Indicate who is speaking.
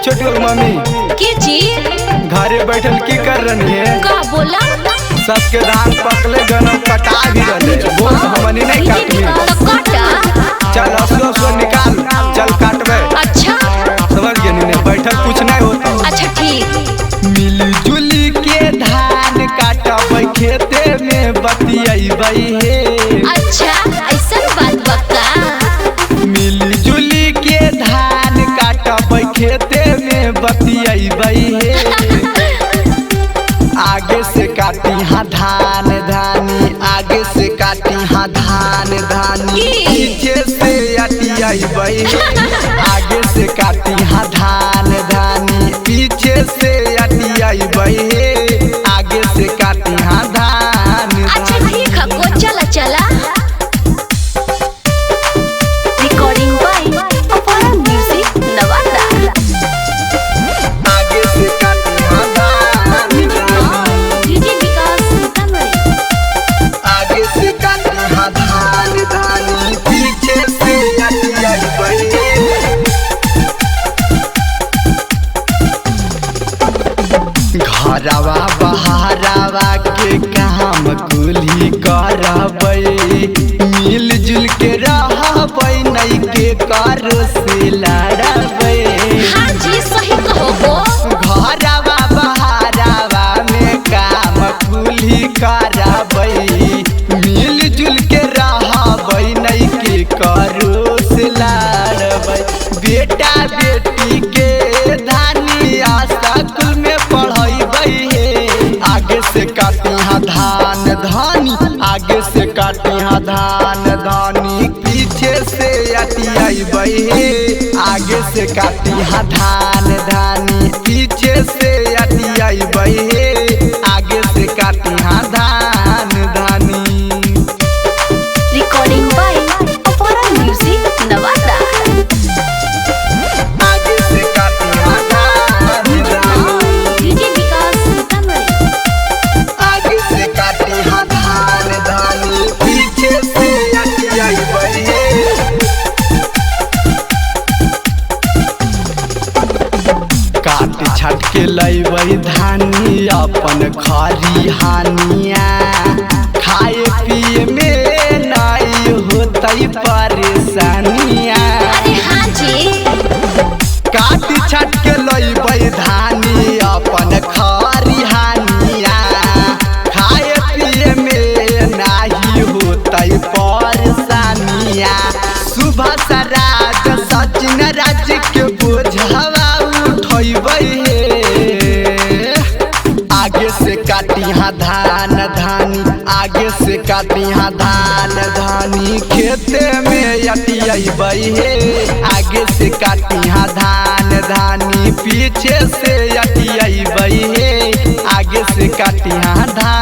Speaker 1: छोटी मम्मी
Speaker 2: की जी
Speaker 1: घरे बैठल की कर रही है?
Speaker 2: का बोला?
Speaker 1: सबके धान पकले गनम कटा भी रहे बोल हमनी नहीं काटनी
Speaker 2: तो काटा।
Speaker 1: चल असो निकाल चल काटबे।
Speaker 2: अच्छा
Speaker 1: समझ गए ने बैठल कुछ नहीं होता।
Speaker 2: अच्छा ठीक।
Speaker 1: मिलजुली के धान काटबै खेते में बतियाबै हे।
Speaker 2: अच्छा ऐसा बात बका।
Speaker 1: मिलजुली के धान काटबै खेते में बतियाबै हे। आगे से काटी हाँ धान धानी, आगे से काटी हाँ धान धानी, पीछे से अटियाबै हे। आगे से काटी हाँ धान धानी, पीछे से अटियाबै हे। आगे से काटी हाँ धान।
Speaker 2: अच्छा ठीक है को चला चला। Recording by Apara music Nawada.
Speaker 1: आगे से काटी हाँ धान
Speaker 2: डीजे विकास सीतामढ़ी।
Speaker 1: आगे से काटी हाँ धान धानी, पीछे से अटियाबै हे। घरवा बहारवा के काम कुली करबै, मिलजुल के रहबै नहीं के करो से लड़बै।
Speaker 2: हाँ जी सही कहो।
Speaker 1: घरवा बहारवा में काम कुली करबै, मिलजुल के रहबै नहीं के करो से लड़बै। बेटा बेटी के धानी आशा कुल में पढ़ैबै हे। आगे से काटी हाँ धान धानी, आगे से काटी हाँ धान धानी, पीछे से अटियाबै हे। आगे से काटी हाँ धान धानी, पीछे से अटियाबै हे। आगे से काटी हाँ धान धानी।
Speaker 2: Recording by Apara music Nawada.
Speaker 1: आगे से काटी हाँ धान धानी,
Speaker 2: डीजे विकास सीतामढ़ी।
Speaker 1: आगे से काटी हाँ धान धानी, पीछे से अटियाबै हे। काट छाट के लैबै धानी अपन खरी हानिया, खाए पिए में नहीं होतै परेशानिया।
Speaker 2: अरे हाँ जी
Speaker 1: काट छाट के लैबै धानी अपन खरी हानिया, खाए पिए में नहीं होतै परेशानिया। सुबह सराज सचिन राज के बोझवा उठैबै हे। आगे से काटी हाँ धान धानी, आगे से काटी हाँ धान धानी, खेते में अटियाबै हे। आगे से काटी हाँ धान धानी, पीछे से अटियाबै हे। आगे से काटी हाँ धान।